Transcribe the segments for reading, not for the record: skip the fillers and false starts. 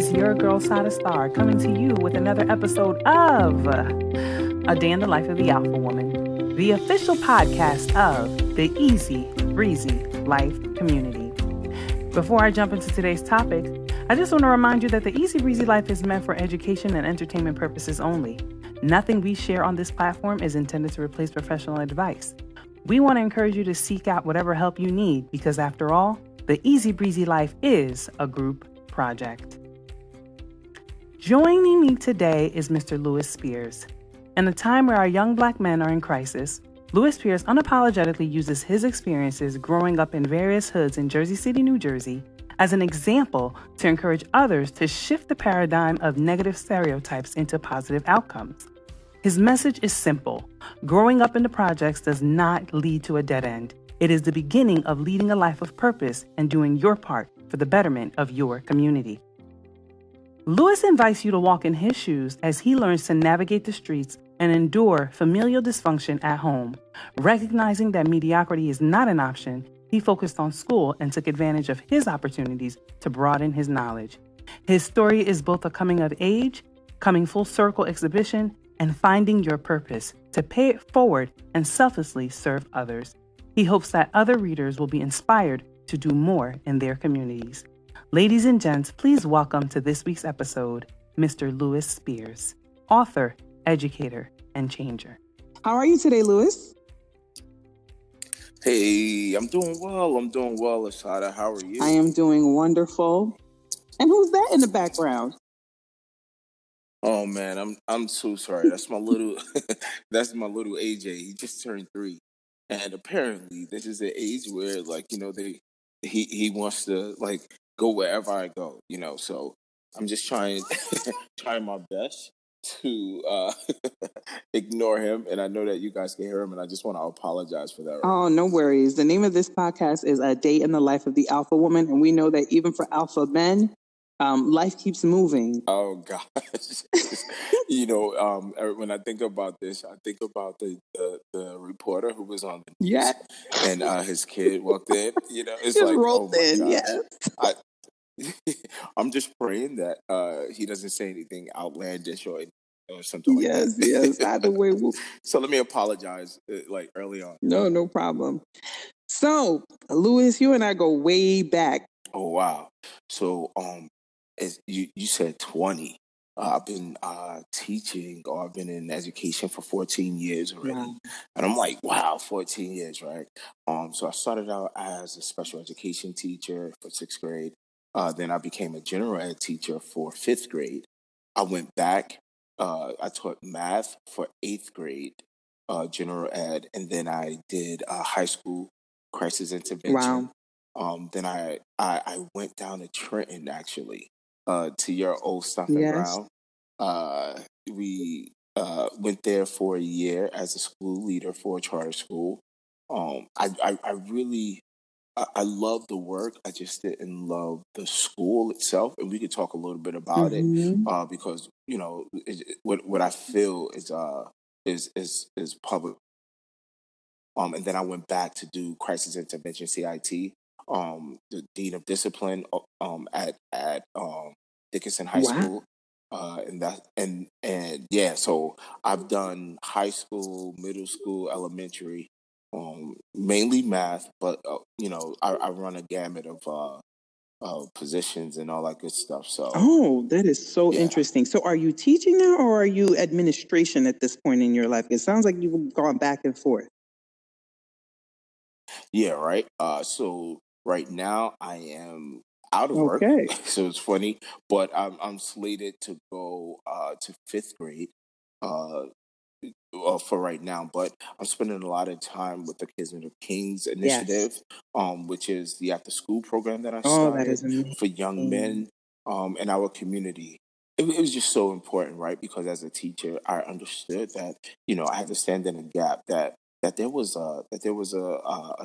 is your girl Sada Star coming to you with another episode of A Day in the Life of the Alpha Woman, the official podcast of the Easy Breezy Life community. Before I jump into today's topic, I just want to remind you that the Easy Breezy Life is meant for education and entertainment purposes only. Nothing we share on this platform is intended to replace professional advice. We want to encourage you to seek out whatever help you need because, after all, the Easy Breezy Life is a group project. Joining me today is Mr. Lewis Spears. In a time where our young Black men are in crisis, Lewis Spears unapologetically uses his experiences growing up in various hoods in Jersey City, New Jersey, as an example to encourage others to shift the paradigm of negative stereotypes into positive outcomes. His message is simple. Growing up in the projects does not lead to a dead end. It is the beginning of leading a life of purpose and doing your part for the betterment of your community. Lewis invites you to walk in his shoes as he learns to navigate the streets and endure familial dysfunction at home. Recognizing that mediocrity is not an option, he focused on school and took advantage of his opportunities to broaden his knowledge. His story is both a coming of age, coming full circle exhibition, and finding your purpose to pay it forward and selflessly serve others. He hopes that other readers will be inspired to do more in their communities. Ladies and gents, please welcome to this week's episode, Mr. Lewis Spears, author, educator, and changer. How are you today, Lewis? Hey, I'm doing well, Asada. How are you? I am doing wonderful. And who's that in the background? Oh man, I'm so sorry. That's my little that's my little AJ. He just turned 3. And apparently this is the age where he wants to go wherever I go, so I'm just trying trying my best to ignore him, and I know that you guys can hear him, and I just want to apologize for that. Right now. No worries. The name of this podcast is A Day in the Life of the Alpha Woman, and we know that even for alpha men, life keeps moving. Oh gosh. When I think about this, I think about the reporter who was on the news, and his kid walked in. It's just like, rolled oh my in. gosh. I'm just praying that he doesn't say anything outlandish or something like that. Yes. Either way. So let me apologize early on. No problem. So, Lewis, you and I go way back. Oh wow. So as you said 20. I've been teaching, or I've been in education for 14 years already. Wow. And I'm like, wow, 14 years, right? So I started out as a special education teacher for 6th grade. Then I became a general ed teacher for 5th grade. I went back. I taught math for 8th grade, general ed. And then I did high school crisis intervention. Wow. Then I went down to Trenton, actually. To your old stomping ground. We went there for a year as a school leader for a charter school. I really love the work. I just didn't love the school itself, and we could talk a little bit about it because what I feel is public. And then I went back to do crisis intervention CIT. The dean of discipline at Dickinson High School, so I've done high school, middle school, elementary, mainly math, but I run a gamut of positions and all that good stuff. So that is so interesting. So are you teaching now, or are you administration at this point in your life? It sounds like you've gone back and forth. Yeah, right. So right now I am out of work, so it's funny, but I'm slated to go to 5th grade for right now. But I'm spending a lot of time with the Kismet of Kings initiative, which is the after school program that I started for young men in our community. It was just so important, right? Because as a teacher, I understood that I had to stand in a gap that there was a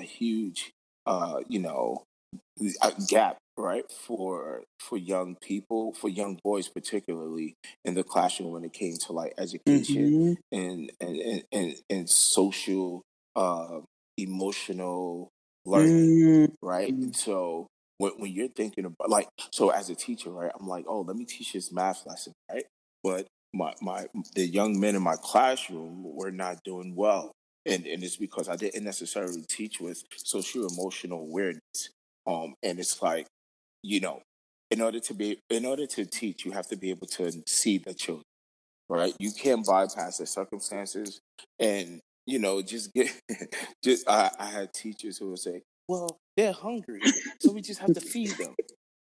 huge a gap, right, for young people, for young boys particularly in the classroom when it came to education and social emotional learning, right? And so when you're thinking about, like, so as a teacher, right, I'm like, oh, let me teach this math lesson, right? But the young men in my classroom were not doing well. And it's because I didn't necessarily teach with social emotional awareness. And it's like, you know, in order to teach, you have to be able to see the children, right? You can't bypass the circumstances, and just get just I had teachers who would say, "Well, they're hungry, so we just have to feed them."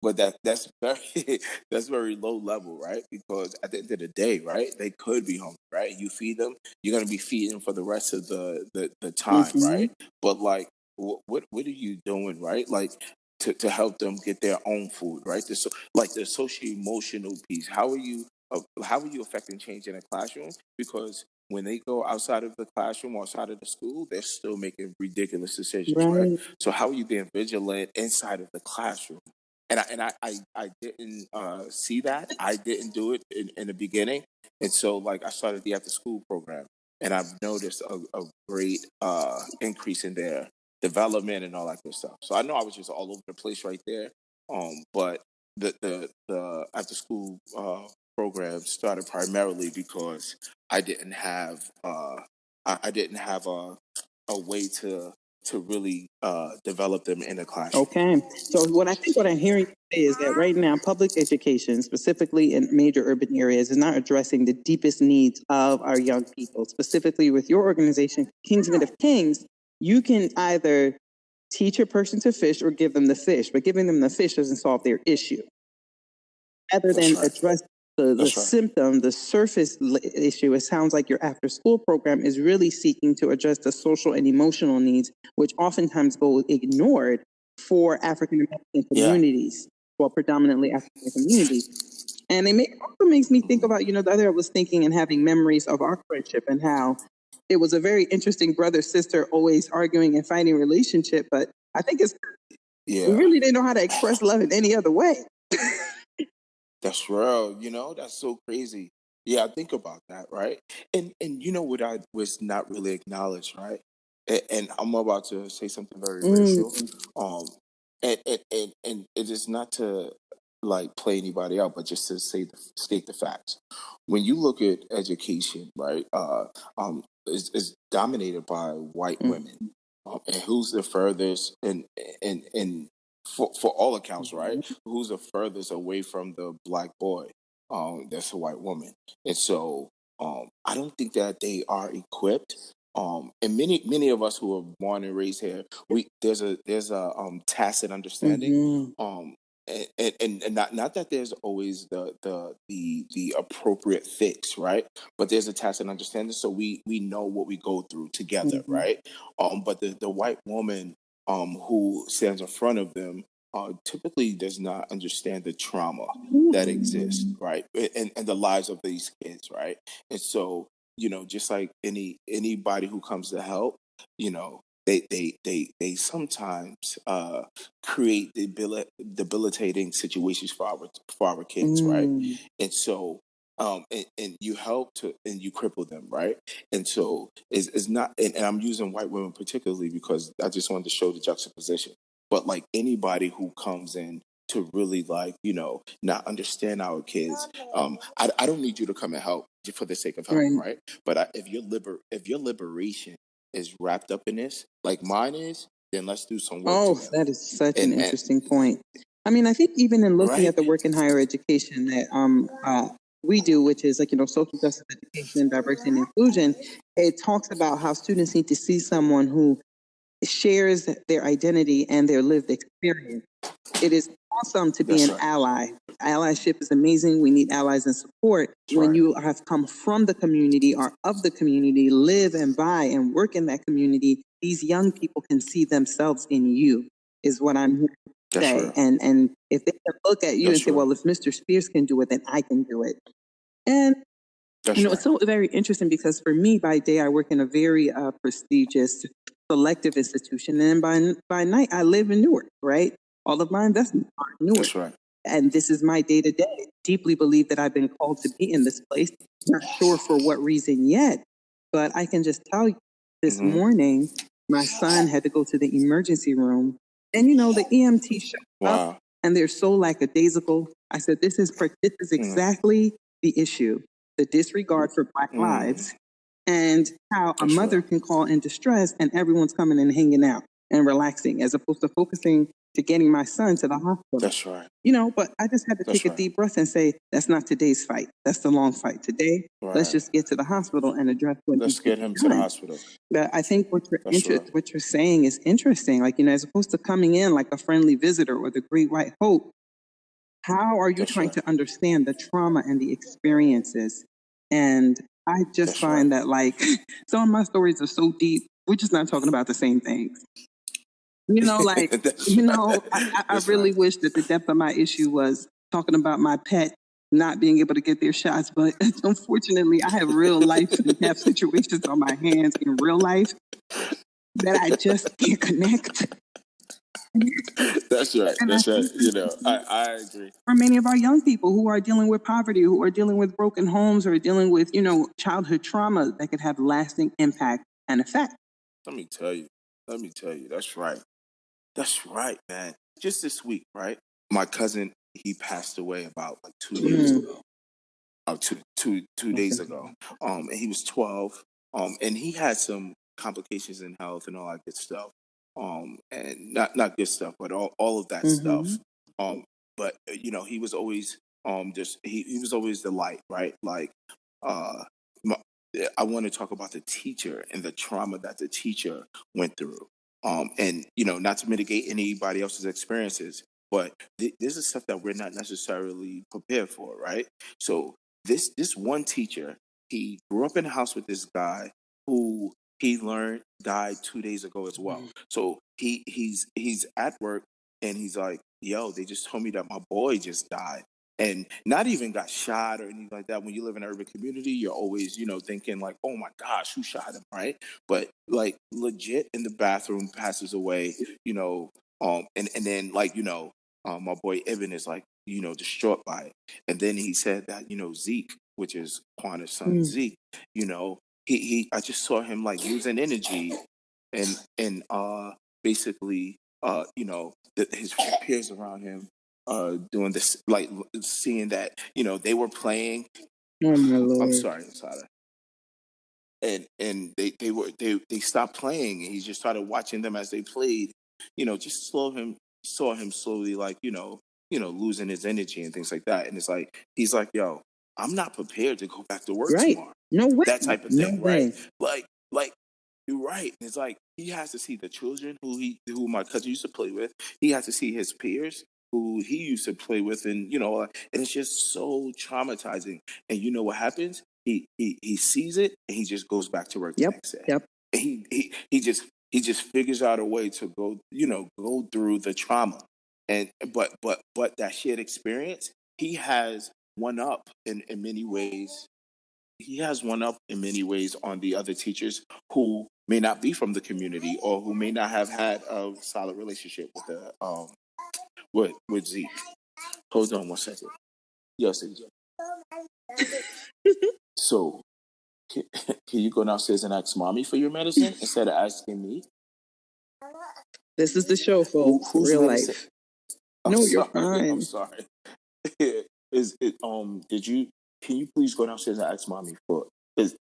But that's very that's very low level, right? Because at the end of the day, right, they could be hungry, right? You feed them, you're gonna be feeding for the rest of the time, right? But like, what are you doing, right? Like to help them get their own food, right? Like the social emotional piece. How are you affecting change in a classroom? Because when they go outside of the classroom or outside of the school, they're still making ridiculous decisions, right? So how are you being vigilant inside of the classroom? And I didn't see that. I didn't do it in the beginning, and so like I started the after school program, and I've noticed a great increase in their development and all that good stuff. So I know I was just all over the place right there, but the after school program started primarily because I didn't have I didn't have a way to really develop them in a classroom. Okay. So what I'm hearing say is that right now, public education, specifically in major urban areas, is not addressing the deepest needs of our young people. Specifically with your organization, Kingsmen of Kings, you can either teach a person to fish or give them the fish, but giving them the fish doesn't solve their issue. Rather than address the symptom, the surface issue, it sounds like your after school program is really seeking to address the social and emotional needs, which oftentimes go ignored for African American communities, well, predominantly African communities. And also makes me think about, the other I was thinking and having memories of our friendship and how it was a very interesting brother-sister always arguing and fighting relationship, but I think we really didn't know how to express love in any other way. That's real. That's so crazy. Yeah, I think about that, right? And you know what I was not really acknowledged, right? And I'm about to say something very racial. And it is not to like play anybody out, but just to state the facts. When you look at education, right, is dominated by white women, and who's the furthest and for all accounts, right? Who's the furthest away from the black boy? That's a white woman, and so I don't think that they are equipped. And many of us who are born and raised here, there's a tacit understanding. And not that there's always the appropriate fix, right? But there's a tacit understanding, so we know what we go through together, right? But the white woman who stands in front of them typically does not understand the trauma that exists, right, and the lives of these kids, right? And so, just like anybody who comes to help, they sometimes create debilitating situations for our kids, right? And so and you help and you cripple them, right? And so it's not, and I'm using white women particularly because I just wanted to show the juxtaposition. But like anybody who comes in to really not understand our kids, I don't need you to come and help for the sake of helping, right? But if your liberation is wrapped up in this, like mine is, then let's do some work together. That is such an interesting point. I mean, I think even in looking at the work in higher education that we do, which is social justice education, diversity and inclusion, it talks about how students need to see someone who shares their identity and their lived experience. It is awesome to be an ally. Allyship is amazing. We need allies and support. When you have come from the community or of the community, live and buy and work in that community, these young people can see themselves in you, is what I'm here to say. And if they can look at you and say, well, if Mr. Spears can do it, then I can do it. And it's so very interesting because for me, by day, I work in a very prestigious selective institution. And by night, I live in Newark, right? All of my investments are in Newark. That's right. And this is my day to day. Deeply believe that I've been called to be in this place. Not sure for what reason yet, but I can just tell you this morning, my son had to go to the emergency room And the EMT showed up Wow. and they're so lackadaisical. I said, this is exactly the issue, the disregard for Black lives, and how a mother can call in distress and everyone's coming and hanging out and relaxing, as opposed to focusing to getting my son to the hospital. That's right. But I just had to take a deep breath and say, that's not today's fight. That's the long fight. Today, let's just get to the hospital and address what Let's get him to the hospital. But I think what you're saying is interesting. Like, as opposed to coming in like a friendly visitor or the great white hope, how are you trying to understand the trauma and the experiences? And I just find that, like, some of my stories are so deep, we're just not talking about the same things. I really wish that the depth of my issue was talking about my pet not being able to get their shots. But unfortunately, I have real life and have situations on my hands in real life that I just can't connect. That's right. That's right. I agree. For many of our young people who are dealing with poverty, who are dealing with broken homes, or dealing with, childhood trauma that could have lasting impact and effect. Let me tell you. That's right. That's right, man. Just this week, right? My cousin, he passed away about like 2 years ago. Two days ago. And he was 12. And he had some complications in health and all that good stuff. And not good stuff, but all of that stuff. But he was always he was always the light, right? Like I want to talk about the teacher and the trauma that the teacher went through. And not to mitigate anybody else's experiences, but this is stuff that we're not necessarily prepared for, right? So this one teacher, he grew up in a house with this guy who he learned died 2 days ago as well. So he's at work and he's like, "Yo, they just told me that my boy just died." And not even got shot or anything like that. When you live in an urban community, you're always, thinking like, "Oh my gosh, who shot him?" Right? But like legit in the bathroom, passes away. And then like my boy Ibn is like distraught by it. And then he said that Zeke, which is Quanah's son Zeke, he I just saw him like losing energy and basically his peers around him doing this, like seeing that they were playing. Oh my Lord. I'm sorry, Sada. And they stopped playing and he just started watching them as they played. Just saw him slowly like losing his energy and things like that. And it's like he's like, "Yo, I'm not prepared to go back to work tomorrow." No way. That type of thing, right? Like you're right. It's like he has to see the children who my cousin used to play with. He has to see his peers who he used to play with, and and it's just so traumatizing. And you know what happens? He sees it and he just goes back to work the next day. Yep. And he just figures out a way to go through the trauma. And but that shared experience, he has one up in many ways. He has one up in many ways on the other teachers who may not be from the community or who may not have had a solid relationship with the with Zeke. Hold on 1 second. Yes, CJ. So can you go downstairs and ask mommy for your medicine instead of asking me? This is the show, folks. Who's real medicine? life. No, you're fine. I'm sorry. Is it can you please go downstairs and ask mommy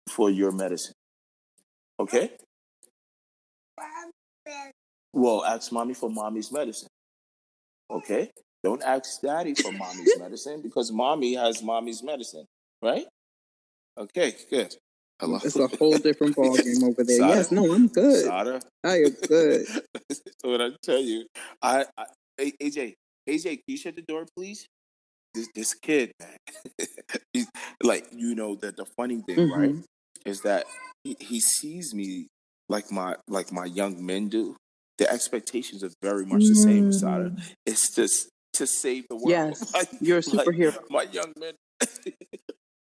for your medicine? Okay? Well, ask mommy for mommy's medicine. Okay? Don't ask daddy for mommy's medicine because mommy has mommy's medicine, right? Okay, good. Hello. It's a whole different ballgame over there. Sada? Yes, no, I'm good. Sada? I am good. What I tell you, AJ, can you shut the door, please? This kid, man, that the funny thing, right, is that he sees me like my young men do. The expectations are very much the same, Sada. It's just to save the world. Yes, you're a superhero. My young men,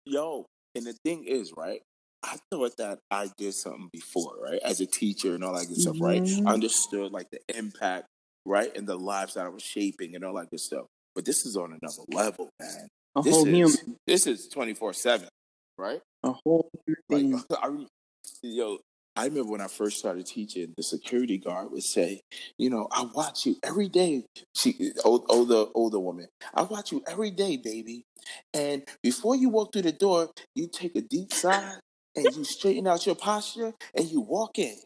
yo. And the thing is, right, I thought that I did something before, right, as a teacher and all that good stuff, right? I understood like the impact, right, and the lives that I was shaping and all that good stuff. But this is on another level, man. This is 24/7, right? A whole thing. Like, I remember when I first started teaching, the security guard would say, I watch you every day. Older woman. I watch you every day, baby. And before you walk through the door, you take a deep sigh and you straighten out your posture and you walk in,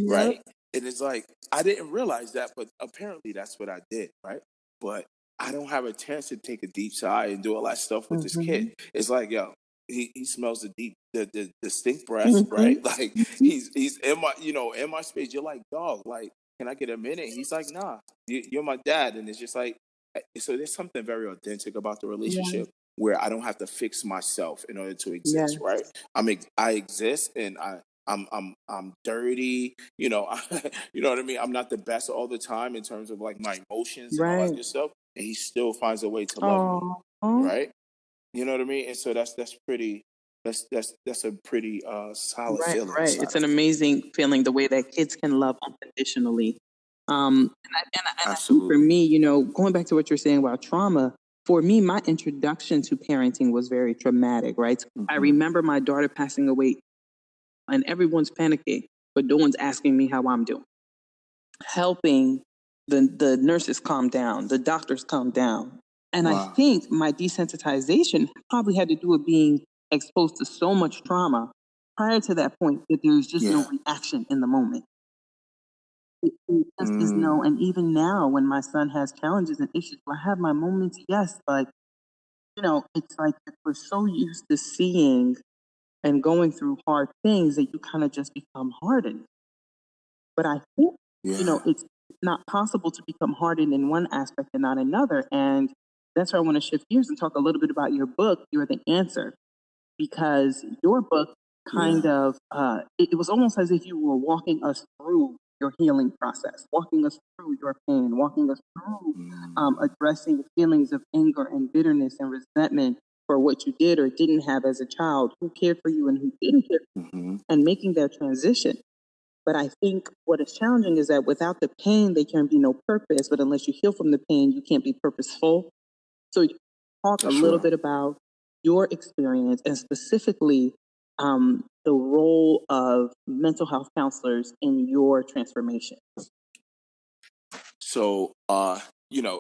right? And it's like, I didn't realize that, but apparently that's what I did, right? But I don't have a chance to take a deep sigh and do all that stuff with this kid. It's like, yo, he smells the stink breath, right? Like he's in my in my space. You're like, dog, like, can I get a minute? He's like, nah, you're my dad, and it's just like, so there's something very authentic about the relationship where I don't have to fix myself in order to exist, right? I exist, and I'm dirty, you know what I mean. I'm not the best all the time in terms of like my emotions and all that good stuff, and he still finds a way to love me, right? You know what I mean? And so that's pretty. That's a pretty solid feeling. Right. It's an amazing feeling the way that kids can love unconditionally. And I think for me, going back to what you're saying about trauma, for me, my introduction to parenting was very traumatic, right? Mm-hmm. I remember my daughter passing away and everyone's panicking, but no one's asking me how I'm doing. Helping the nurses calm down, the doctors calm down. And I think my desensitization probably had to do with being exposed to so much trauma prior to that point that there's just no reaction in the moment. It just is no, and even now when my son has challenges and issues, I have my moments, yes, but it's like we're so used to seeing and going through hard things that you kind of just become hardened. But I think, it's not possible to become hardened in one aspect and not another. And that's why I want to shift gears and talk a little bit about your book, You're the Answer, because your book kind of, it was almost as if you were walking us through your healing process, walking us through your pain, walking us through addressing the feelings of anger and bitterness and resentment for what you did or didn't have as a child, who cared for you and who didn't care for you, and making that transition. But I think what is challenging is that without the pain, there can be no purpose. But unless you heal from the pain, you can't be purposeful. So talk a little bit about your experience and specifically the role of mental health counselors in your transformation. So,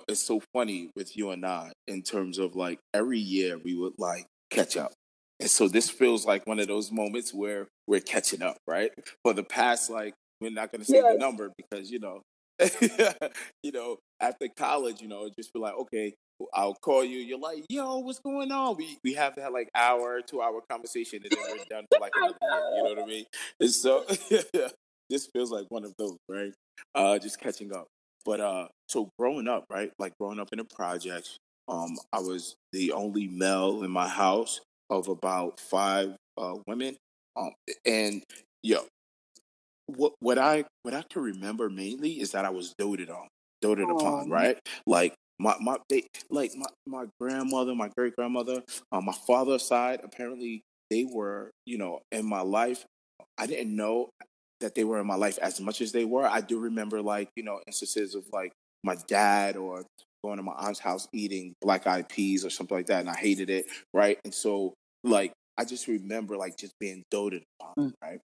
it's so funny with you and I in terms of like every year we would like catch up. And so this feels like one of those moments where we're catching up, right? For the past, like, we're not going to say the number because, after college, just be like, okay, I'll call you. You're like, yo, what's going on? We have that like hour, 2 hour conversation and then we're done for like another year. You know what I mean? And so this feels like one of those, right? Just catching up. But so growing up, right? Like growing up in the projects, I was the only male in my house of about 5 women. And what I can remember mainly is that I was doted upon, right? Like my grandmother, my great grandmother, on my father's side, apparently they were, in my life. I didn't know that they were in my life as much as they were. I do remember like, instances of like my dad or going to my aunt's house eating black eyed peas or something like that, and I hated it, right? And so like I just remember like just being doted upon, right?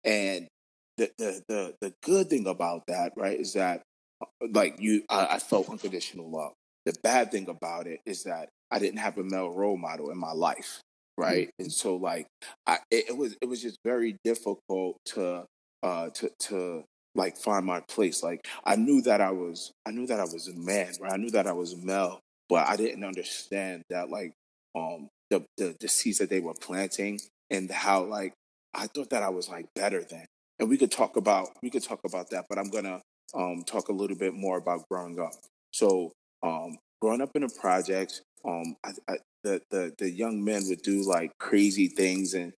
And the good thing about that, right, is that like I felt unconditional love. The bad thing about it is that I didn't have a male role model in my life, right? And so like it was just very difficult to like find my place. Like I knew that I was a man, right? I knew that I was male, but I didn't understand that like the seeds that they were planting and how like I thought that I was like better than. And we could talk about that, but I'm gonna talk a little bit more about growing up. So growing up in the projects, the young men would do like crazy things and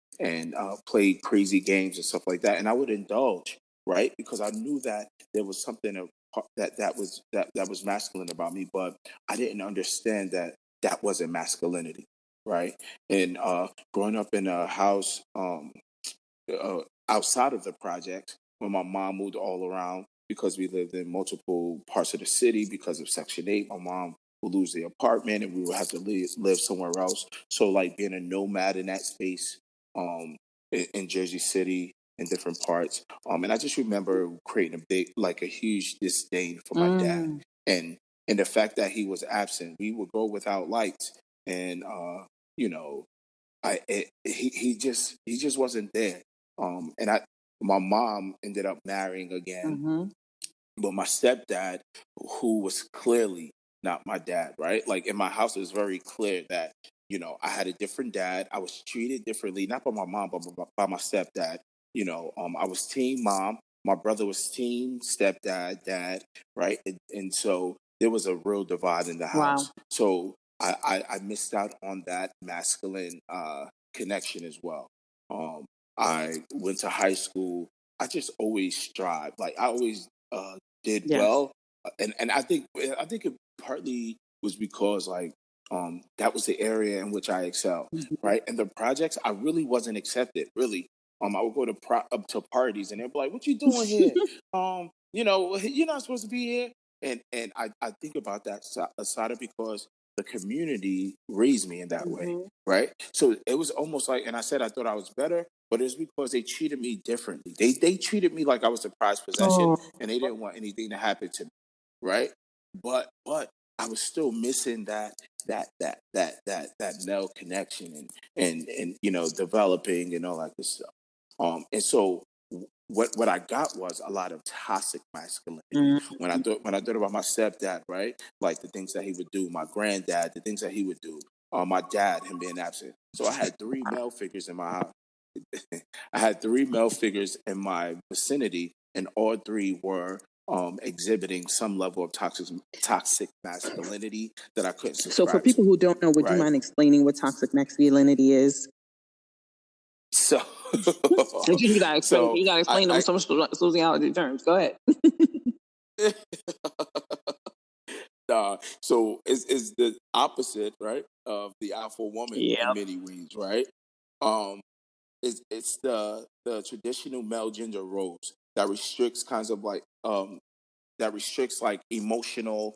play crazy games and stuff like that, and I would indulge, right? Because I knew that there was something that was masculine about me, but I didn't understand that wasn't masculinity, right? And growing up in a house outside of the project, when my mom moved all around because we lived in multiple parts of the city because of Section 8, my mom would lose the apartment and we would have to live somewhere else. So like being a nomad in that space in Jersey City, in different parts. And I just remember creating a huge disdain for my dad, and the fact that he was absent. We would go without lights, and you know, he just wasn't there. And my mom ended up marrying again, but my stepdad, who was clearly not my dad, right? Like in my house, it was very clear that, I had a different dad. I was treated differently, not by my mom, but by my stepdad. I was team mom. My brother was team stepdad, dad, right? And so there was a real divide in the house. Wow. So I missed out on that masculine connection as well. I went to high school. I just always strived. Like I always did well, and I think it partly was because that was the area in which I excelled, right? And the projects, I really wasn't accepted. Really, I would go up to parties, and they'd be like, "What you doing here? You're not supposed to be here." And I think about that side of because the community raised me in that way, right? So it was almost like, and I said I thought I was better, but it's because they treated me differently. They treated me like I was a prized possession, and they didn't want anything to happen to me, right? But I was still missing that male connection and developing and all that good stuff. And so what I got was a lot of toxic masculinity. When I thought about my stepdad, right? Like the things that he would do, my granddad, the things that he would do, my dad, him being absent. So I had three male figures in my house. I had three male figures in my vicinity, and all three were exhibiting some level of toxic masculinity that I couldn't subscribe to. So for people who don't know, would you mind explaining what toxic masculinity is? So you gotta explain. You gotta explain them some sociology terms. Go ahead. So it's the opposite, right, of the alpha woman in many ways, right? It's the traditional male gender roles that restricts kinds of emotional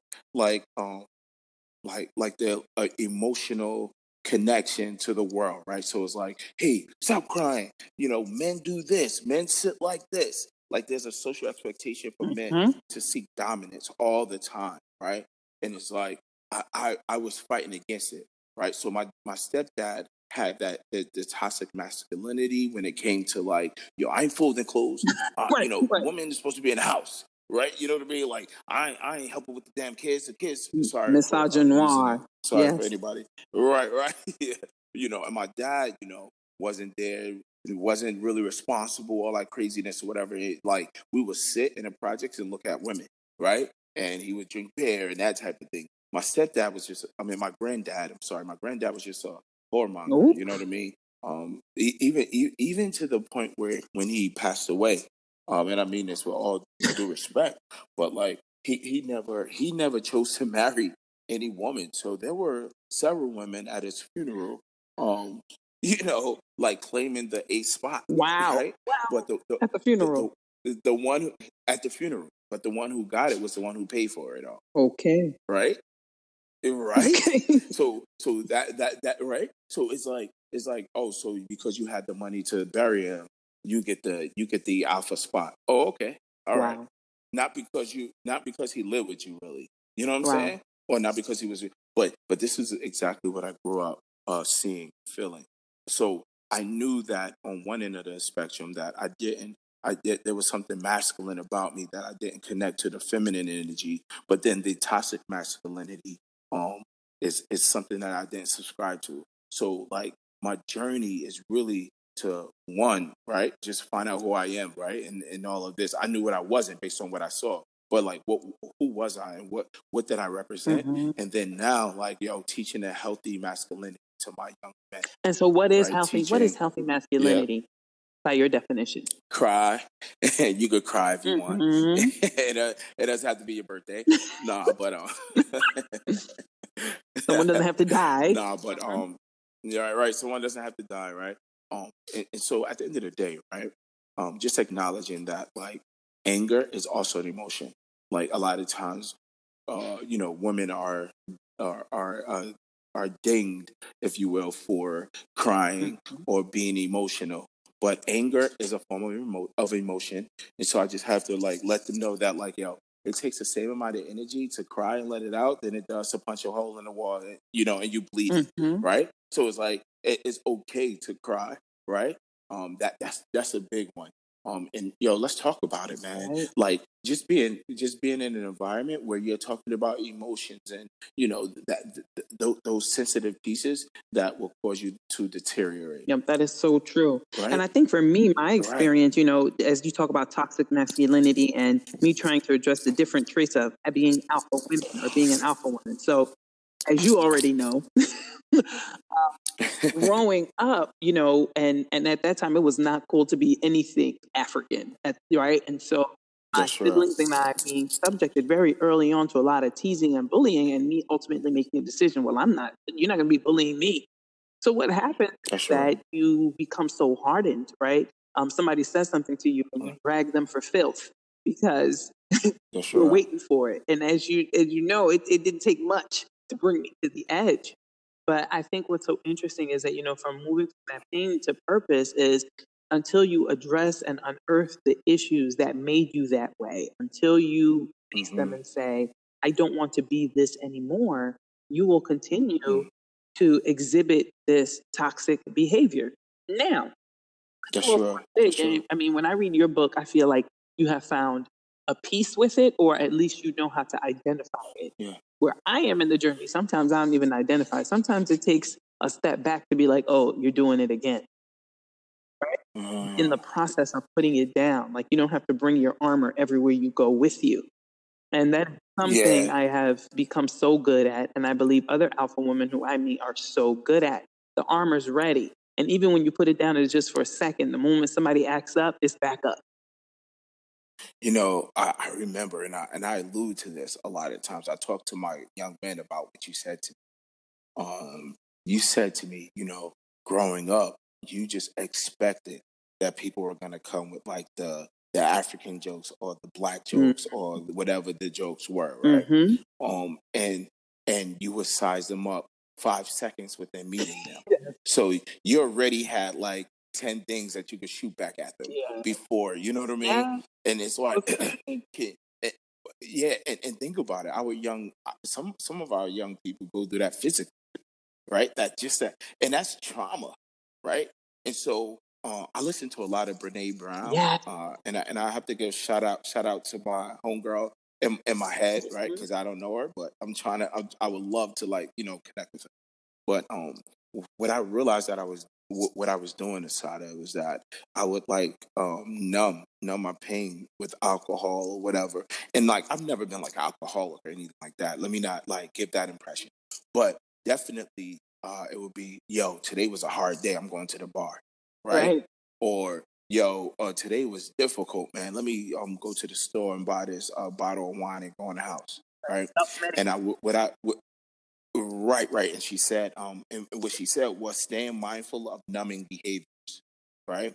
the emotional connection to the world, right? So it's like, hey, stop crying. Men do this. Men sit like this. Like there's a social expectation for men to seek dominance all the time, right? And it's like I was fighting against it, right? So my stepdad had that the toxic masculinity when it came to like, I ain't folding clothes. Women is supposed to be in the house. Right, you know what I mean? Like I ain't helping with the damn kids. The kids, sorry, misogynoir. Sorry for anybody. Right. And my dad, wasn't there. He wasn't really responsible, all that craziness or whatever. Like we would sit in the projects and look at women, right? And he would drink beer and that type of thing. My stepdad was just, my granddad. I'm sorry, my granddad was just a whoremonger. You know what I mean? Even to the point where when he passed away. And I mean this with all due respect, but like he never chose to marry any woman. So there were several women at his funeral, like claiming the A spot. Wow. Right? Wow. But at the funeral. The one at the funeral, but the one who got it was the one who paid for it all. Okay. Right? Right? Okay. So that right? So it's like, oh, so because you had the money to bury him, you get the alpha spot. Oh, okay. All right. Not because he lived with you, really. You know what I'm saying? Or not because he was, but this is exactly what I grew up seeing, feeling. So I knew that on one end of the spectrum that there was something masculine about me that I didn't connect to the feminine energy, but then the toxic masculinity is something that I didn't subscribe to. So like my journey is really to one, right? Just find out who I am, right? And all of this. I knew what I wasn't based on what I saw. But like who was I and what did I represent? And then now, like, teaching a healthy masculinity to my young men. And so what is healthy? What is healthy masculinity by your definition? Cry. You could cry if you want. It doesn't have to be your birthday. Nah, but someone doesn't have to die. Nah, but right. Someone doesn't have to die, right? And so at the end of the day, right? Just acknowledging that like anger is also an emotion. Like a lot of times, women are dinged, if you will, for crying or being emotional. but anger is a form of emotion. And so I just have to like let them know that like, yo, it takes the same amount of energy to cry and let it out than it does to punch a hole in the wall, and you bleed, right? So it's like it's okay to cry, right? That's a big one. And let's talk about it, man. Right. Like just being in an environment where you're talking about emotions and those sensitive pieces that will cause you to deteriorate. Yep, that is so true. Right. And I think for me, my experience, as you talk about toxic masculinity and me trying to address the different traits of being alpha women or being an alpha woman. So, as you already know, growing up, and at that time it was not cool to be anything African, right? And so my siblings and I being subjected very early on to a lot of teasing and bullying, and me ultimately making a decision. Well, you're not going to be bullying me. So what happens is that you become so hardened, right? Somebody says something to you and you drag them for filth because you're waiting for it. And as you know, it didn't take much to bring me to the edge. But I think what's so interesting is that, from moving from that pain to purpose is until you address and unearth the issues that made you that way, until you face them and say, I don't want to be this anymore, you will continue to exhibit this toxic behavior. Now, I mean, when I read your book, I feel like you have found a peace with it, or at least you know how to identify it. Yeah. Where I am in the journey, sometimes I don't even identify. Sometimes it takes a step back to be like, oh, you're doing it again. Right? In the process of putting it down, like you don't have to bring your armor everywhere you go with you. And that's something I have become so good at, and I believe other alpha women who I meet are so good at. The armor's ready. And even when you put it down, it's just for a second. The moment somebody acts up, it's back up. I remember, and I allude to this a lot of times. I talk to my young men about what you said to me. You said to me, growing up, you just expected that people were going to come with like the African jokes or the black jokes or whatever the jokes were, right? And you would size them up 5 seconds within meeting them. So you already had like 10 things that you could shoot back at them before, you know what I mean? Yeah. And it's like, and think about it. Some of our young people go through that physically, right? And that's trauma, right? And so I listen to a lot of Brene Brown, and I have to give shout out to my homegirl in my head, right? Because I don't know her, but I would love to connect with her. But what I realized that what I was doing inside of was that I would numb my pain with alcohol or whatever. And I've never been like alcoholic or anything like that. Let me not give that impression. But definitely it would be, today was a hard day. I'm going to the bar, right? Or today was difficult, man. Let me go to the store and buy this bottle of wine and go in the house, right? And Right. And she said, and what she said was staying mindful of numbing behaviors, right?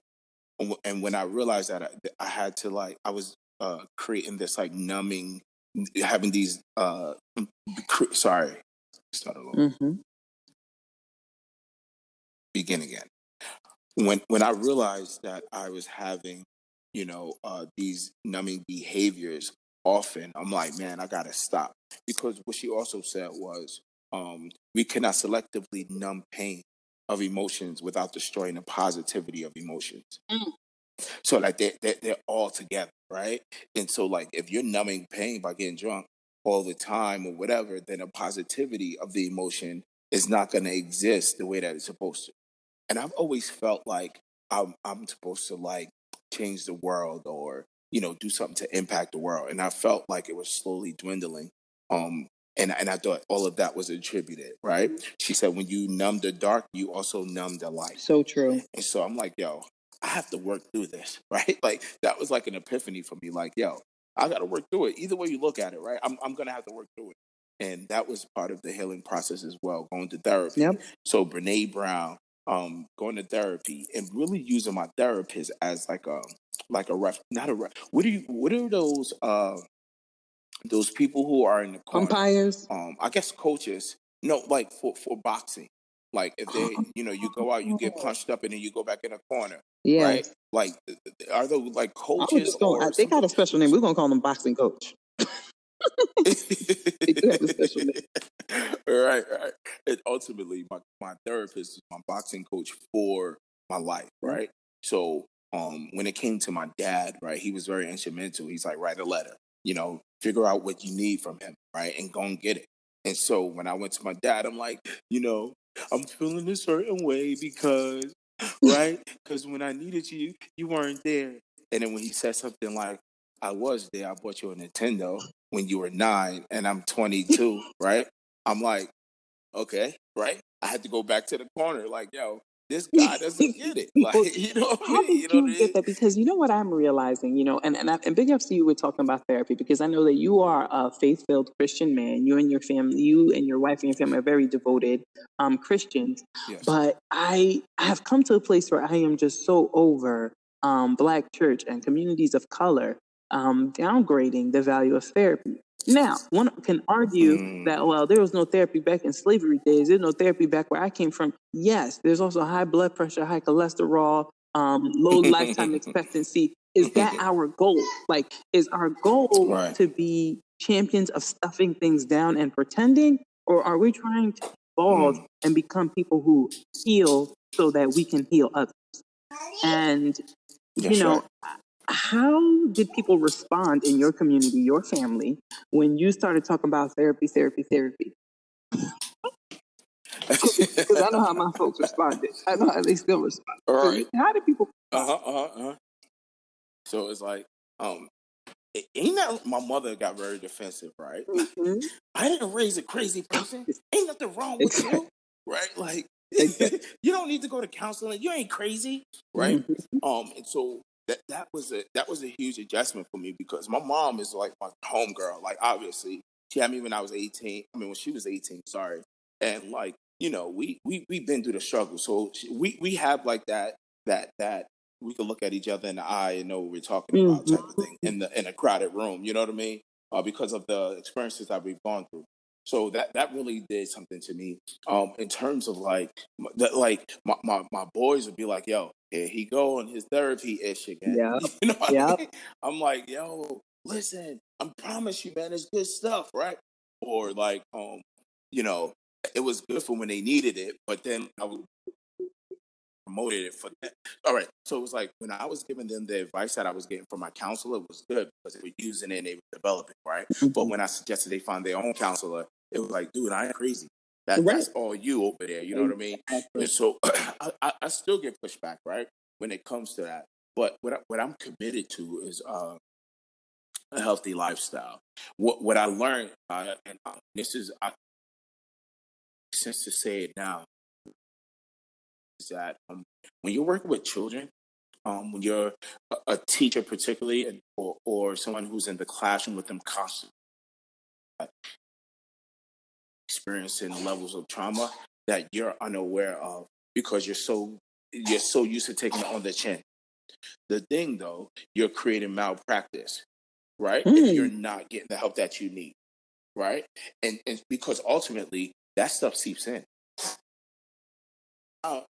And when I realized that I had to I was creating this numbing, having these, sorry, start over, begin again. When I realized that I was having, these numbing behaviors often, I'm like, man, I gotta stop, because what she also said was, we cannot selectively numb pain of emotions without destroying the positivity of emotions. So they're all together, right? And so if you're numbing pain by getting drunk all the time or whatever, then the positivity of the emotion is not going to exist the way that it's supposed to. And I've always felt like I'm supposed to change the world or do something to impact the world, and I felt like it was slowly dwindling. And I thought all of that was attributed, right? She said, when you numb the dark, you also numb the light. So true. And so I'm like, yo, I have to work through this, right? That was like an epiphany for me. Like, yo, I got to work through it. Either way you look at it, right? I'm going to have to work through it. And that was part of the healing process as well, going to therapy. Yep. So Brene Brown, going to therapy and really using my therapist as not a ref. What are those people who are in the corner? Umpires? I guess coaches. No, for boxing. Like if they, you go out, you get punched up, and then you go back in a corner, Yeah. right? Like, are those like I was coaches just going, or they got a special name. We're going to call them boxing coach. They do have a special name. Right. And ultimately, my therapist is my boxing coach for my life, right? So, when it came to my dad, right, he was very instrumental. He's like, write a letter, figure out what you need from him, right, and go and get it. And so when I went to my dad, I'm like, I'm feeling a certain way because, right, because when I needed you, you weren't there. And then when he said something like, I was there, I bought you a Nintendo when you were 9 and I'm 22, right? I'm like, okay, right? I had to go back to the corner, like, yo, this guy doesn't get it. Like, How did you get that? Because you know what I'm realizing, and big ups to you with talking about therapy, because I know that you are a faith-filled Christian man. You and your family, you and your wife and your family are very devoted Christians. Yes. But I have come to a place where I am just so over Black church and communities of color downgrading the value of therapy. Now, one can argue that, well, there was no therapy back in slavery days. There's no therapy back where I came from. Yes, there's also high blood pressure, high cholesterol, low lifetime expectancy. Is that our goal? Like, is our goal Right. to be champions of stuffing things down and pretending? Or are we trying to evolve and become people who heal so that we can heal others? And, Right. how did people respond in your community, your family, when you started talking about therapy? Because I know how my folks responded. I know how they still respond. Right. So how did people respond? So it's like, ain't that my mother got very defensive, right? Mm-hmm. I didn't raise a crazy person. Ain't nothing wrong with you, right? Like, you don't need to go to counseling. You ain't crazy, right? Mm-hmm. And so that was a huge adjustment for me because my mom is like my homegirl. Like, obviously, she had me when I was 18. I mean, when she was 18, sorry. And like, we've been through the struggle. So we have like that we could look at each other in the eye and know what we're talking about type of thing in a crowded room. You know what I mean? Because of the experiences that we've gone through. So that really did something to me. In terms of like my boys would be like, yo, here he go on his therapy ish again. Yeah. You know what I mean? I'm like, yo, listen, I promise you, man, it's good stuff, right? Or like, it was good for when they needed it, but then I would promoted it for them. All right. So it was like when I was giving them the advice that I was getting from my counselor was good because they were using it and they were developing, right? Mm-hmm. But when I suggested they find their own counselor, it was like, dude, I ain't crazy. That's all you over there. You know what I mean? And so I still get pushback, right? When it comes to that. But what I'm committed to is a healthy lifestyle. What I learned, and this is, sense to say it now, is that when you're working with children, when you're a teacher particularly, or someone who's in the classroom with them constantly, experiencing levels of trauma that you're unaware of because you're so used to taking it on the chin. The thing though, you're creating malpractice, right? If you're not getting the help that you need, right? And because ultimately that stuff seeps in.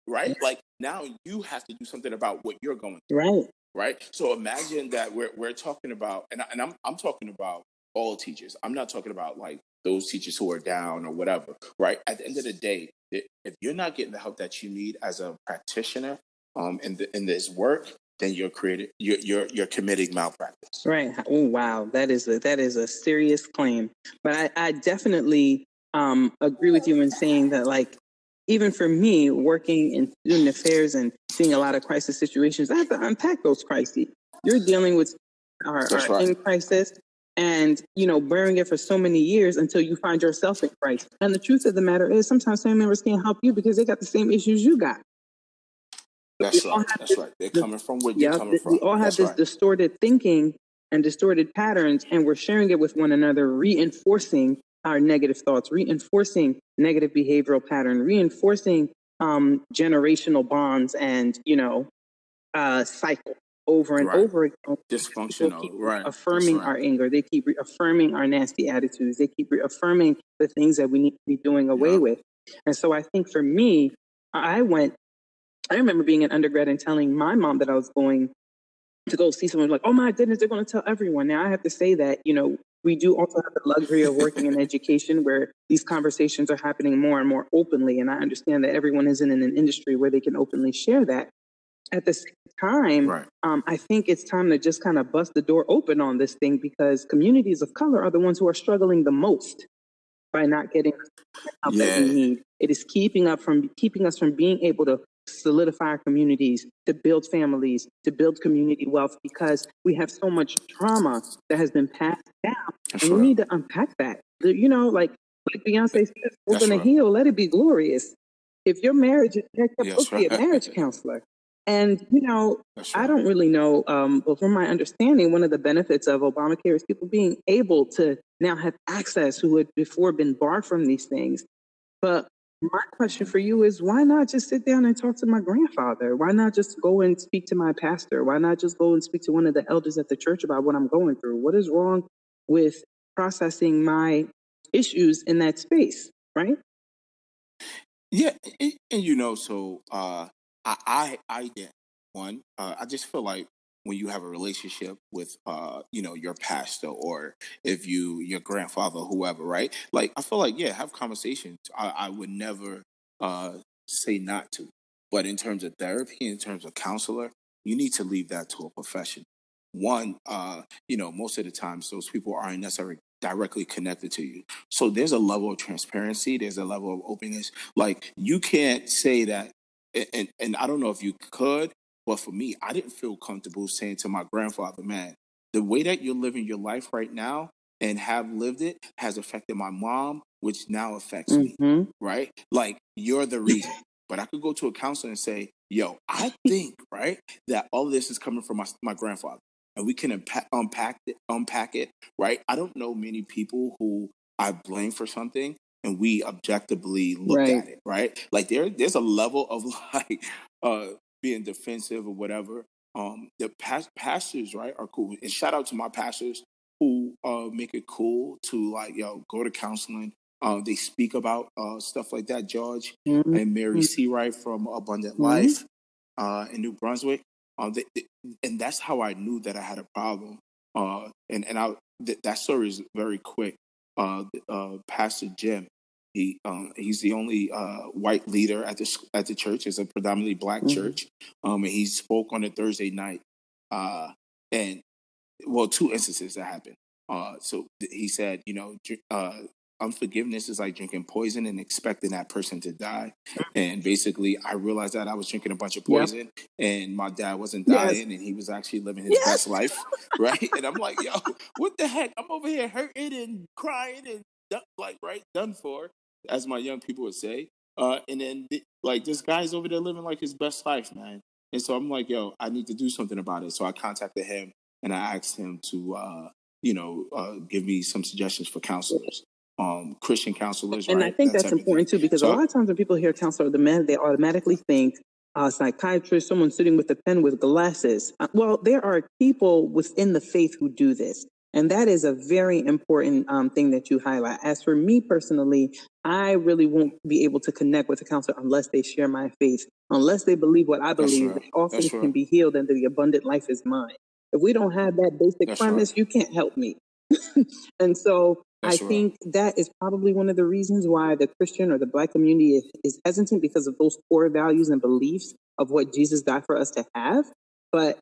Right? Like now you have to do something about what you're going through. Right. So imagine that we're talking about, and I'm talking about all teachers. I'm not talking about like those teachers who are down or whatever. Right. At the end of the day, if you're not getting the help that you need as a practitioner, in this work, then you're committing malpractice. Right. Oh wow, that is a serious claim. But I definitely agree with you in saying that, like, even for me, working in student affairs and seeing a lot of crisis situations, I have to unpack those crises. You're dealing with our in crisis and, bearing it for so many years until you find yourself in crisis. And the truth of the matter is sometimes family members can't help you because they got the same issues you got. That's right. They're coming from where you're coming from. We all have this distorted thinking and distorted patterns, and we're sharing it with one another, reinforcing our negative thoughts, reinforcing negative behavioral pattern, reinforcing generational bonds and, cycle over and over again. Dysfunctional, right. Affirming our anger. They keep reaffirming our nasty attitudes. They keep reaffirming the things that we need to be doing away with. And so I think for me, I remember being an undergrad and telling my mom that I was going to go see someone, like, oh my goodness, they're going to tell everyone. Now I have to say that, we do also have the luxury of working in education where these conversations are happening more and more openly. And I understand that everyone isn't in an industry where they can openly share that. At the same time, Right. I think it's time to just kind of bust the door open on this thing, because communities of color are the ones who are struggling the most by not getting the help that we need. It is keeping us from being able to solidify our communities, to build families, to build community wealth, because we have so much trauma that has been passed down. That's and we right. need to unpack that. Like Beyonce said, we're That's going right. to heal, let it be glorious. If your marriage is jacked up, Yes, go see a right. marriage counselor. And, That's I right. don't really know, but from my understanding, one of the benefits of Obamacare is people being able to now have access who had before been barred from these things. But my question for you is, why not just sit down and talk to my grandfather? Why not just go and speak to my pastor? Why not just go and speak to one of the elders at the church about what I'm going through? What is wrong with processing my issues in that space, right? Yeah, and so I did one. I just feel like when you have a relationship with your pastor, or if your grandfather, whoever, right? Like, I feel like, yeah, have conversations. I would never say not to, but in terms of therapy, in terms of counselor, you need to leave that to a profession. One, most of the times those people aren't necessarily directly connected to you. So there's a level of transparency, there's a level of openness. Like, you can't say that, and I don't know if you could, but for me, I didn't feel comfortable saying to my grandfather, man, the way that you're living your life right now and have lived it has affected my mom, which now affects me, right? Like, you're the reason. But I could go to a counselor and say, yo, I think, right, that all of this is coming from my grandfather. And we can unpack it, right? I don't know many people who I blame for something and we objectively looked at it, right? Like, there's a level of like being defensive or whatever. The pastors, right, are cool. And shout out to my pastors who make it cool to, like, go to counseling. They speak about stuff like that. George and Mary Seawright from Abundant Life in New Brunswick. And that's how I knew that I had a problem. That story is very quick. Pastor Jim, he's the only white leader at the church. It's a predominantly black church. And he spoke on a Thursday night, and well, two instances that happened. So he said, unforgiveness is like drinking poison and expecting that person to die. And basically, I realized that I was drinking a bunch of poison, and my dad wasn't dying, and he was actually living his best life, right? And I'm like, yo, what the heck? I'm over here hurting and crying and done for, as my young people would say. And then this guy's over there living like his best life, man. And so I'm like, yo, I need to do something about it. So I contacted him and I asked him to, give me some suggestions for counselors, Christian counselors. And right? I think that's important too, because a lot of times when people hear counselor, they automatically think psychiatrist, someone sitting with a pen with glasses. Well, there are people within the faith who do this. And that is a very important thing that you highlight. As for me personally, I really won't be able to connect with a counselor unless they share my faith, unless they believe what I believe, that all things can be healed and that the abundant life is mine. If we don't have that basic premise, you can't help me. And so I think that is probably one of the reasons why the Christian or the Black community is hesitant, because of those core values and beliefs of what Jesus died for us to have. But,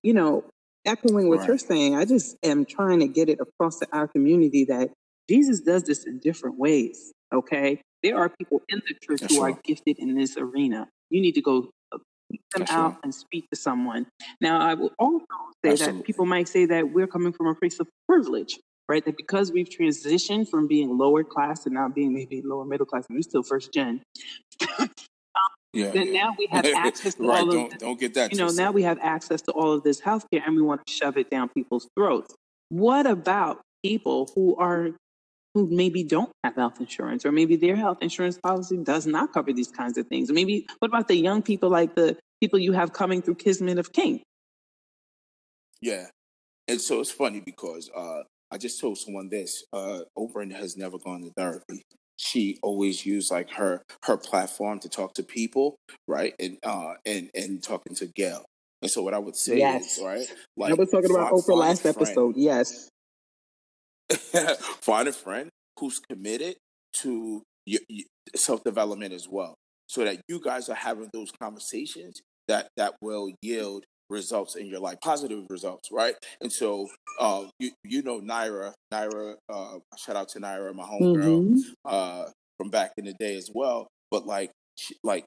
echoing what you're saying, I just am trying to get it across to our community that Jesus does this in different ways. Okay. There are people in the church who are gifted in this arena. You need to go seek them out and speak to someone. Now, I will also say that people might say that we're coming from a place of privilege, right? That because we've transitioned from being lower class to now being maybe lower middle class, and we're still first gen. Then now we have access to all of don't get that. Now we have access to all of this healthcare, and we want to shove it down people's throats. What about people who maybe don't have health insurance, or maybe their health insurance policy does not cover these kinds of things? Maybe what about the young people, like the people you have coming through Kismet of King? Yeah. And so it's funny because I just told someone this. Oprah has never gone to therapy. she always used like her platform to talk to people, right? And talking to Gail. And so what I would say is, right, I like was talking about Oprah find a last friend, episode. Yes. find a friend who's committed to self-development as well, so that you guys are having those conversations that will yield results in your life, positive results, right? And so you know Naira, shout out to Naira, my homegirl, from back in the day as well. But like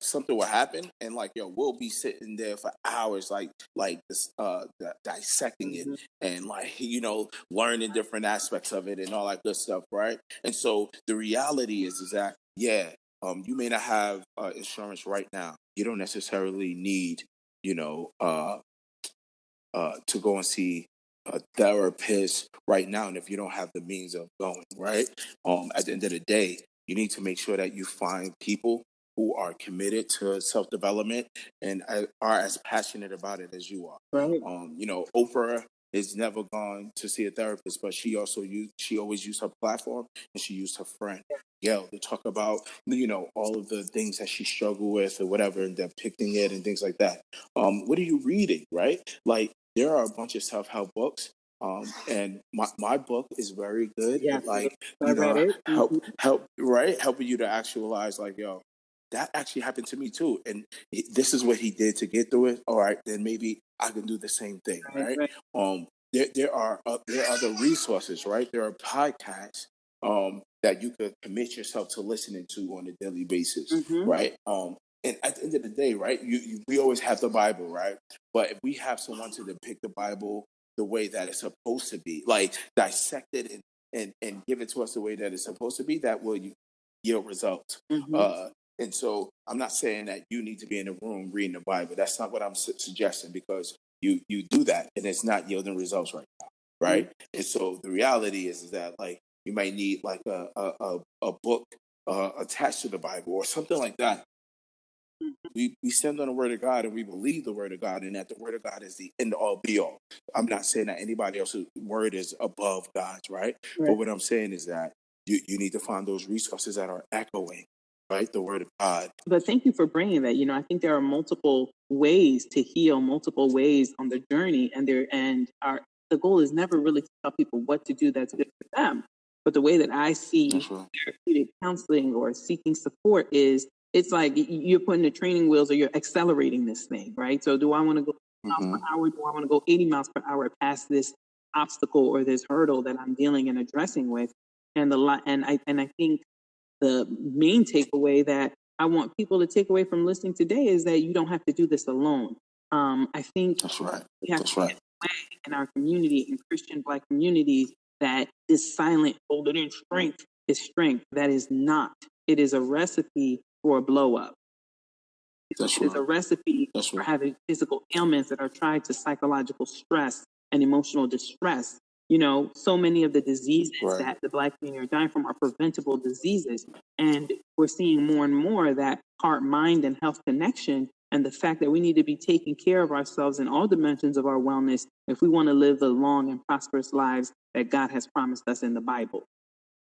something will happen and like we'll be sitting there for hours like this dissecting it and like learning different aspects of it and all that good stuff, right? And so the reality is that you may not have insurance right now. You don't necessarily need to go and see a therapist right now, and if you don't have the means of going, right? At the end of the day, you need to make sure that you find people who are committed to self-development and are as passionate about it as you are. Right. Oprah has never gone to see a therapist, but she always used her platform and she used her friend Gail to talk about all of the things that she struggled with or whatever, and depicting it and things like that. What are you reading, right? Like there are a bunch of self-help books. And my book is very good. Yeah, Like I read it. helping you to actualize like that actually happened to me too, and this is what he did to get through it. All right, then maybe I can do the same thing, right? There are other resources, right? There are podcasts that you could commit yourself to listening to on a daily basis, right? And at the end of the day, right, we always have the Bible, right? But if we have someone to depict the Bible the way that it's supposed to be, like dissect it and give it to us the way that it's supposed to be, that will yield results. And so I'm not saying that you need to be in a room reading the Bible. That's not what I'm suggesting, because you do that and it's not yielding results right now, right? And so the reality is that like you might need like a book attached to the Bible or something like that. We stand on the word of God and we believe the word of God, and that the word of God is the end all be all. I'm not saying that anybody else's word is above God's, right? But what I'm saying is that you need to find those resources that are echoing, right, the word of God. But thank you for bringing that. I think there are multiple ways to heal, multiple ways on the journey, and the goal is never really to tell people what to do that's good for them. But the way that I see therapeutic counseling or seeking support is, it's like you're putting the training wheels or you're accelerating this thing, right? So do I want to go miles per hour? Do I want to go 80 miles per hour past this obstacle or this hurdle that I'm dealing and addressing with? And I think the main takeaway that I want people to take away from listening today is that you don't have to do this alone. I think we have to get away in our community, in Christian Black communities, that this silent holding in strength is strength. That is not. It is a recipe for a blow up. It is a recipe for having physical ailments that are tied to psychological stress and emotional distress. So many of the diseases that the Black community are dying from are preventable diseases. And we're seeing more and more that heart, mind, and health connection, and the fact that we need to be taking care of ourselves in all dimensions of our wellness if we want to live the long and prosperous lives that God has promised us in the Bible.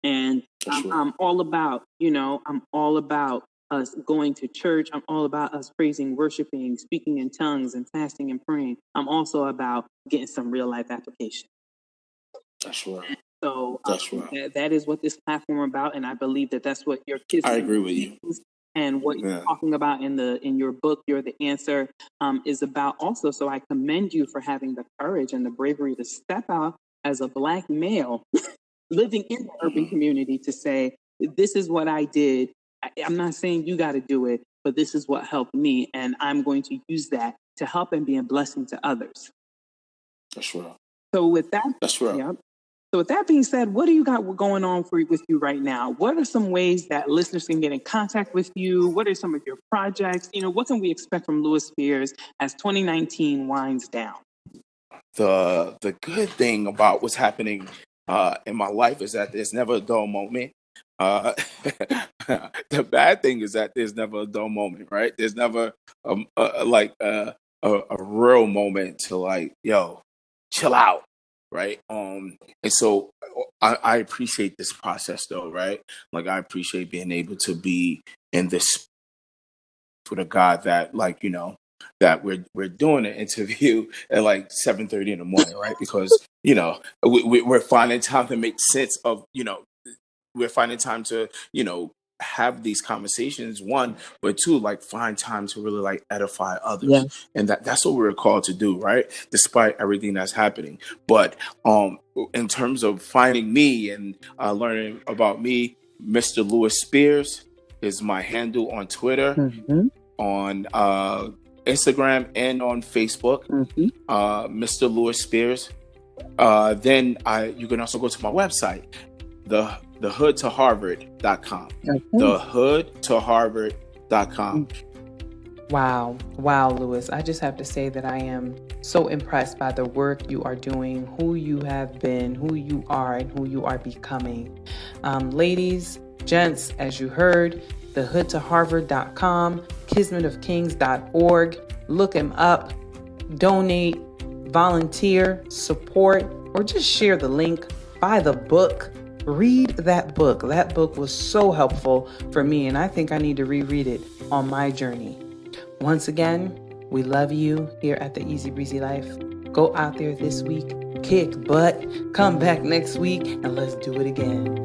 And I'm all about, I'm all about us going to church. I'm all about us praising, worshiping, speaking in tongues, and fasting and praying. I'm also about getting some real life application. That's right. So that is what this platform is about, and I believe that that's what your kids. I agree with you. And what you're talking about in your book, You're the Answer, is about also. So I commend you for having the courage and the bravery to step out as a Black male living in the urban community to say, this is what I did. I'm not saying you got to do it, but this is what helped me, and I'm going to use that to help and be a blessing to others. That's right. So with that, So with that being said, what do you got going on with you right now? What are some ways that listeners can get in contact with you? What are some of your projects? What can we expect from Lewis Spears as 2019 winds down? The good thing about what's happening in my life is that there's never a dull moment. The bad thing is that there's never a dull moment, right? There's never a real moment to chill out, right? And so I appreciate this process though, right? Like I appreciate being able to be in this with a God that, like, that we're doing an interview at like 7:30 in the morning, right? Because we're finding time to make sense of, we're finding time to have these conversations, one, but two, like find time to really like edify others. Yes. And that's what we're called to do, right? Despite everything that's happening. But in terms of finding me and learning about me, Mr. Lewis Spears is my handle on Twitter, on Instagram, and on Facebook. Mr. Lewis Spears. Then you can also go to my website, thehoodtoharvard.com. Thehoodtoharvard.com. Wow, Lewis. I just have to say that I am so impressed by the work you are doing, who you have been, who you are, and who you are becoming. Ladies, gents, as you heard, thehoodtoharvard.com, kismetofkings.org. Look him up, donate, volunteer, support, or just share the link. Buy the book. Read that book. That book was so helpful for me, and I think I need to reread it on my journey. Once again, we love you here at the Easy Breezy Life. Go out there this week, kick butt, come back next week, and let's do it again.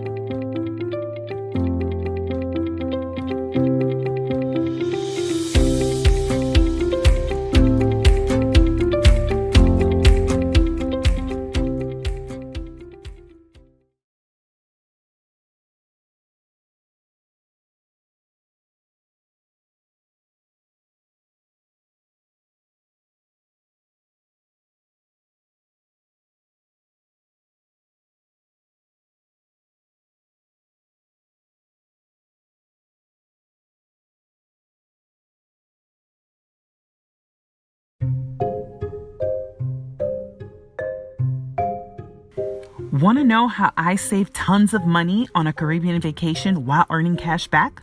Want to know how I saved tons of money on a Caribbean vacation while earning cash back?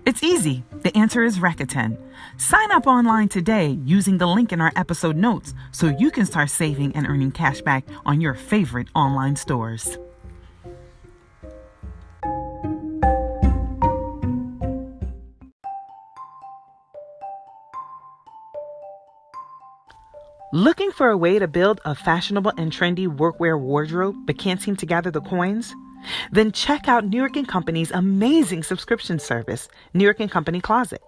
It's easy. The answer is Rakuten. Sign up online today using the link in our episode notes so you can start saving and earning cash back on your favorite online stores. Looking for a way to build a fashionable and trendy workwear wardrobe but can't seem to gather the coins? Then check out New York & Company's amazing subscription service, New York & Company Closet.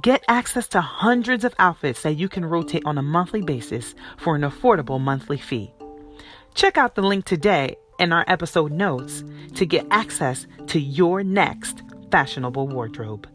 Get access to hundreds of outfits that you can rotate on a monthly basis for an affordable monthly fee. Check out the link today in our episode notes to get access to your next fashionable wardrobe.